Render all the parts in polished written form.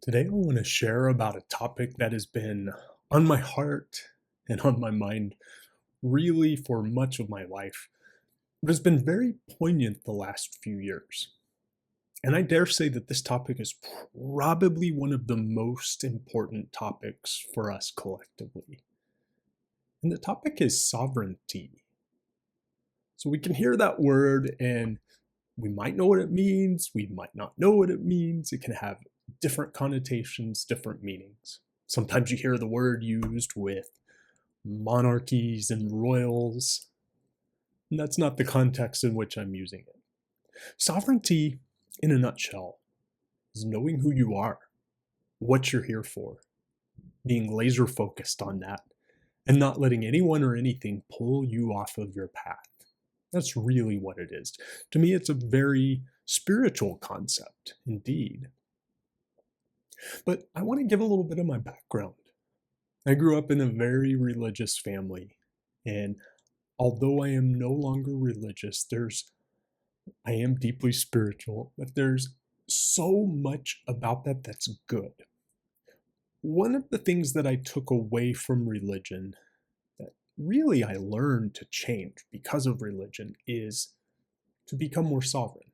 Today, I want to share about a topic that has been on my heart and on my mind really for much of my life, but has been very poignant the last few years. And I dare say that this topic is probably one of the most important topics for us collectively. And the topic is sovereignty. So we can hear that word and we might know what it means, we might not know what it means. It can have different connotations, different meanings. Sometimes you hear the word used with monarchies and royals, and that's not the context in which I'm using it. Sovereignty, in a nutshell, is knowing who you are, what you're here for, being laser focused on that, and not letting anyone or anything pull you off of your path. That's really what it is. To me, it's a very spiritual concept, indeed. But I want to give a little bit of my background. I grew up in a very religious family, and although I am no longer religious, I am deeply spiritual, but there's so much about that that's good. One of the things that I took away from religion that really I learned to change because of religion is to become more sovereign.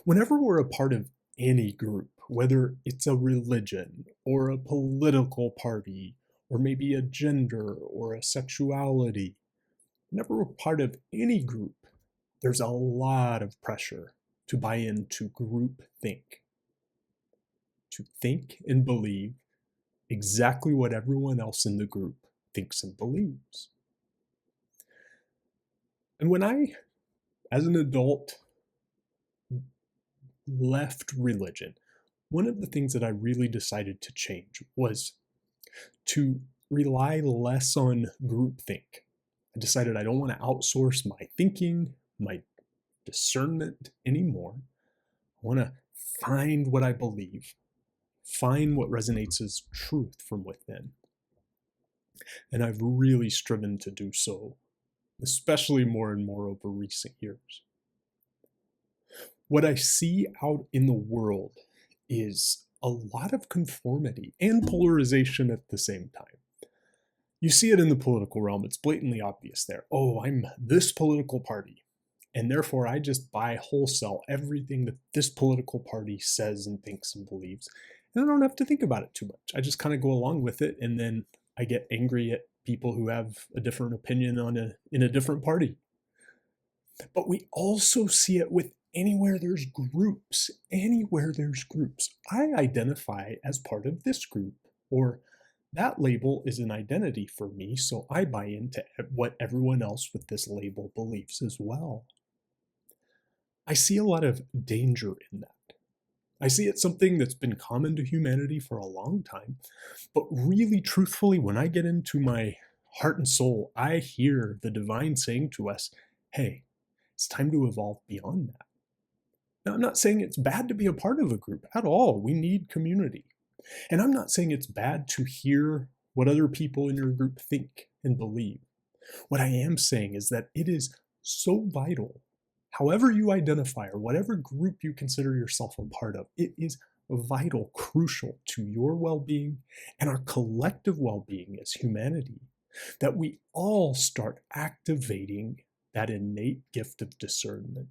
Whenever we're a part of any group, whether it's a religion or a political party or maybe a gender or a sexuality, whenever we're part of any group, there's a lot of pressure to buy into group think, to think and believe exactly what everyone else in the group thinks and believes. And when I, as an adult, left religion, one of the things that I really decided to change was to rely less on groupthink. I decided I don't want to outsource my thinking, my discernment anymore. I want to find what I believe, find what resonates as truth from within. And I've really striven to do so, especially more and more over recent years. What I see out in the world is a lot of conformity and polarization at the same time. You see it in the political realm. It's blatantly obvious there. Oh, I'm this political party, and therefore I just buy wholesale everything that this political party says and thinks and believes. And I don't have to think about it too much. I just kind of go along with it, and then I get angry at people who have a different opinion in a different party. But we also see it with anywhere there's groups. I identify as part of this group, or that label is an identity for me, so I buy into what everyone else with this label believes as well. I see a lot of danger in that. I see it something that's been common to humanity for a long time, but really truthfully, when I get into my heart and soul, I hear the divine saying to us, hey, it's time to evolve beyond that. Now, I'm not saying it's bad to be a part of a group at all. We need community. And I'm not saying it's bad to hear what other people in your group think and believe. What I am saying is that it is so vital, however you identify or whatever group you consider yourself a part of, it is vital, crucial to your well-being and our collective well-being as humanity, that we all start activating that innate gift of discernment.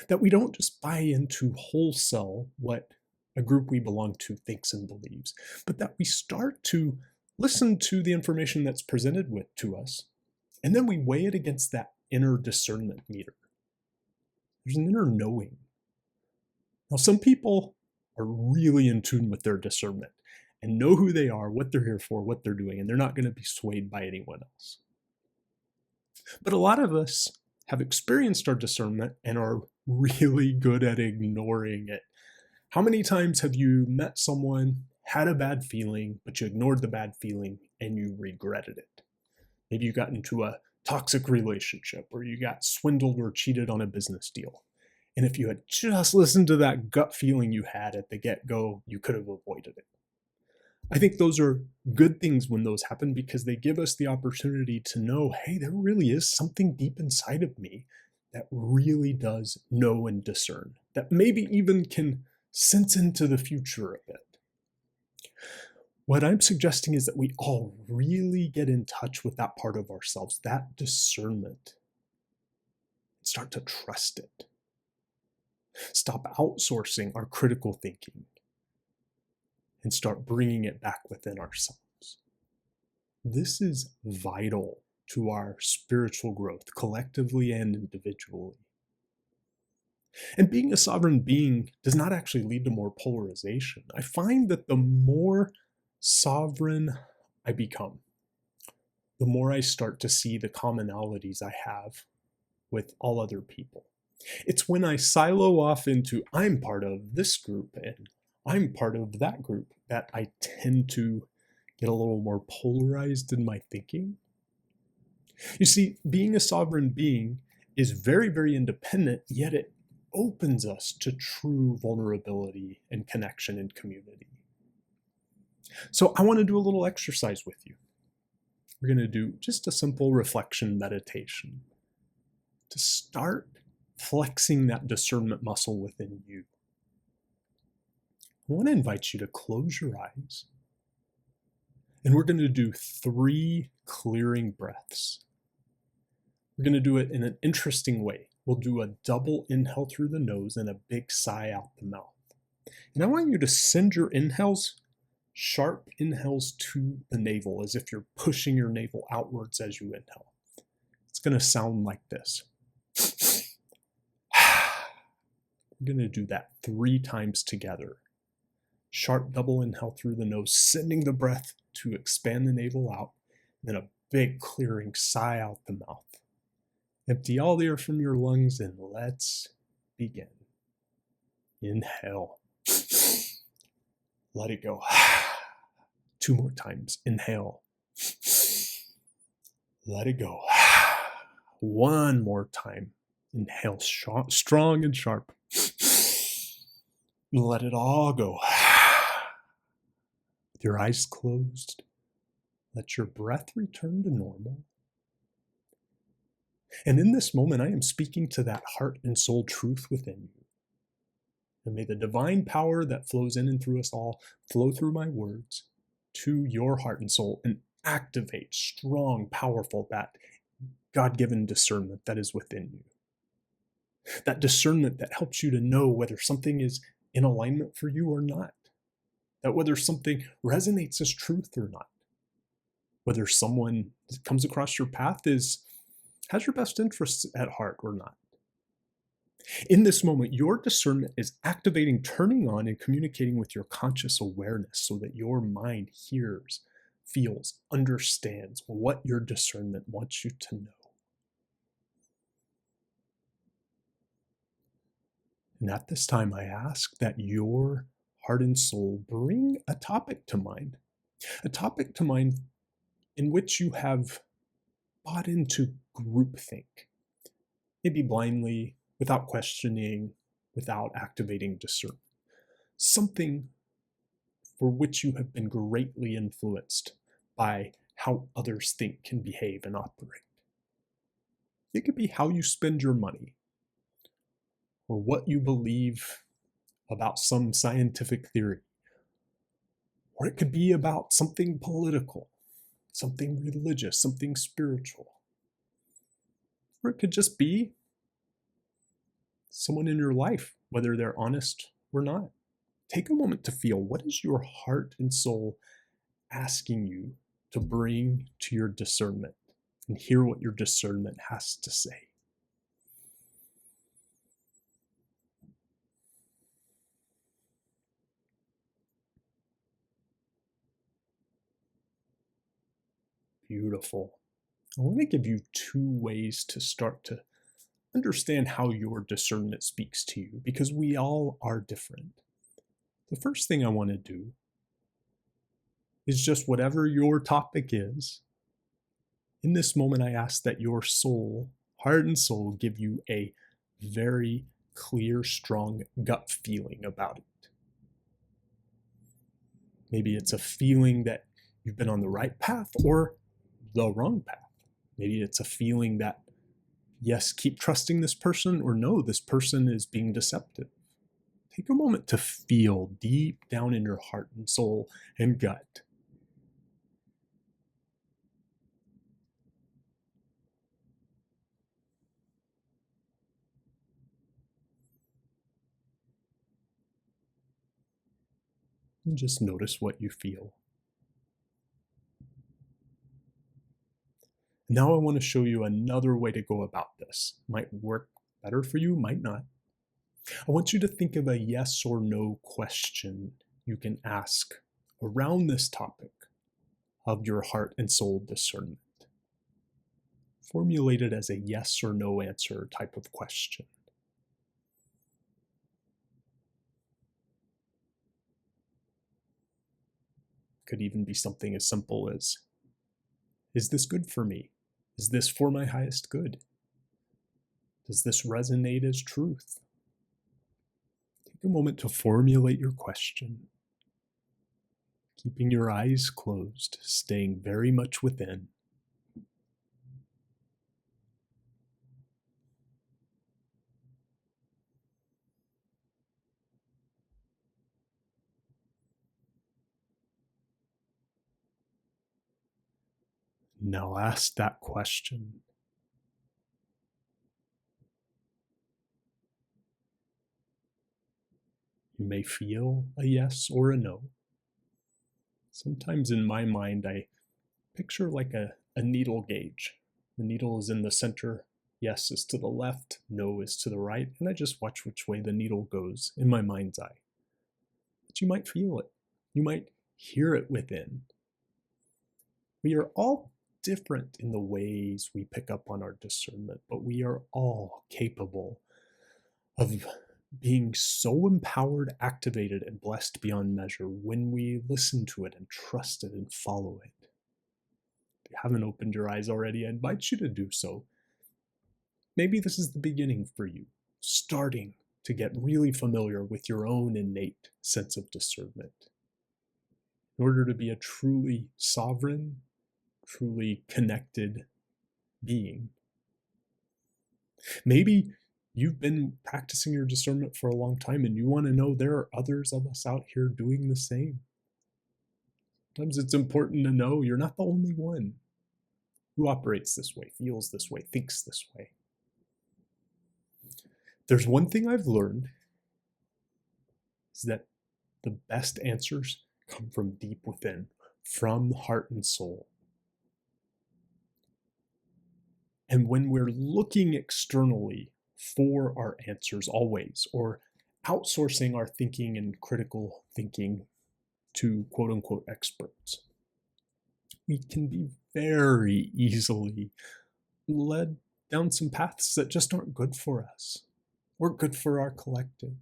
That we don't just buy into wholesale what a group we belong to thinks and believes, but that we start to listen to the information that's presented to us, and then we weigh it against that inner discernment meter. There's an inner knowing. Now, some people are really in tune with their discernment and know who they are, what they're here for, what they're doing, and they're not going to be swayed by anyone else. But a lot of us have experienced our discernment and are really good at ignoring it. How many times have you met someone, had a bad feeling, but you ignored the bad feeling and you regretted it? Maybe you got into a toxic relationship, or you got swindled or cheated on a business deal. And if you had just listened to that gut feeling you had at the get-go, you could have avoided it. I think those are good things when those happen, because they give us the opportunity to know, hey, there really is something deep inside of me that really does know and discern, that maybe even can sense into the future a bit. What I'm suggesting is that we all really get in touch with that part of ourselves, that discernment, and start to trust it. Stop outsourcing our critical thinking and start bringing it back within ourselves. This is vital to our spiritual growth, collectively and individually. And being a sovereign being does not actually lead to more polarization. I find that the more sovereign I become, the more I start to see the commonalities I have with all other people. It's when I silo off into I'm part of this group and I'm part of that group that I tend to get a little more polarized in my thinking. You see, being a sovereign being is very, very independent, yet it opens us to true vulnerability and connection and community. So I want to do a little exercise with you. We're going to do just a simple reflection meditation to start flexing that discernment muscle within you. I want to invite you to close your eyes, and we're going to do 3 clearing breaths. We're going to do it in an interesting way. We'll do a double inhale through the nose and a big sigh out the mouth. And I want you to send your inhales, sharp inhales to the navel, as if you're pushing your navel outwards as you inhale. It's going to sound like this. We're going to do that 3 times together. Sharp double inhale through the nose, sending the breath to expand the navel out, and then a big clearing sigh out the mouth. Empty all the air from your lungs and let's begin. Inhale. Let it go. 2 more times. Inhale. Let it go. 1 more time. Inhale strong and sharp. Let it all go. With your eyes closed, let your breath return to normal. And in this moment, I am speaking to that heart and soul truth within you. And may the divine power that flows in and through us all flow through my words to your heart and soul and activate strong, powerful, that God-given discernment that is within you. That discernment that helps you to know whether something is in alignment for you or not. That whether something resonates as truth or not. Whether someone that comes across your path has your best interests at heart or not. In this moment, your discernment is activating, turning on, and communicating with your conscious awareness so that your mind hears, feels, understands what your discernment wants you to know. And at this time, I ask that your heart and soul bring a topic to mind in which you have bought into groupthink, maybe blindly, without questioning, without activating discernment. Something for which you have been greatly influenced by how others think and behave and operate. It could be how you spend your money, or what you believe about some scientific theory, or it could be about something political, something religious, something spiritual, or it could just be someone in your life, whether they're honest or not. Take a moment to feel, what is your heart and soul asking you to bring to your discernment, and hear what your discernment has to say. Beautiful. I want to give you 2 ways to start to understand how your discernment speaks to you, because we all are different. The first thing I want to do is just whatever your topic is, in this moment I ask that your soul, heart and soul, give you a very clear, strong gut feeling about it. Maybe it's a feeling that you've been on the right path or the wrong path. Maybe it's a feeling that, yes, keep trusting this person, or no, this person is being deceptive. Take a moment to feel deep down in your heart and soul and gut and just notice what you feel. Now I want to show you another way to go about this. Might work better for you, might not. I want you to think of a yes or no question you can ask around this topic of your heart and soul discernment. Formulate it as a yes or no answer type of question. Could even be something as simple as, is this good for me? Is this for my highest good? Does this resonate as truth? Take a moment to formulate your question, keeping your eyes closed, staying very much within. Now ask that question. You may feel a yes or a no. Sometimes in my mind, I picture like a needle gauge. The needle is in the center. Yes is to the left, no is to the right, and I just watch which way the needle goes in my mind's eye. But you might feel it. You might hear it within. We are all different in the ways we pick up on our discernment, but we are all capable of being so empowered, activated, and blessed beyond measure when we listen to it and trust it and follow it. If you haven't opened your eyes already, I invite you to do so. Maybe this is the beginning for you, starting to get really familiar with your own innate sense of discernment. In order to be a truly sovereign, truly connected being. Maybe you've been practicing your discernment for a long time and you want to know there are others of us out here doing the same. Sometimes it's important to know you're not the only one who operates this way, feels this way, thinks this way. There's one thing I've learned is that the best answers come from deep within, from heart and soul. And when we're looking externally for our answers always, or outsourcing our thinking and critical thinking to quote unquote experts, we can be very easily led down some paths that just aren't good for us or good for our collective.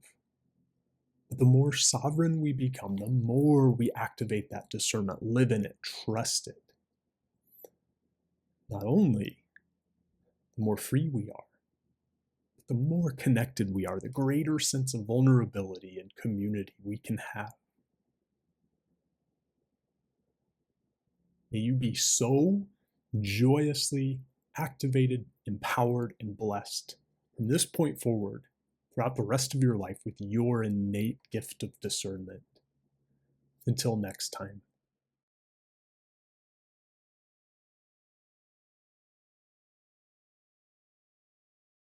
But the more sovereign we become, the more we activate that discernment, live in it, trust it. Not only the more free we are, but the more connected we are, the greater sense of vulnerability and community we can have. May you be so joyously activated, empowered, and blessed from this point forward throughout the rest of your life with your innate gift of discernment. Until next time.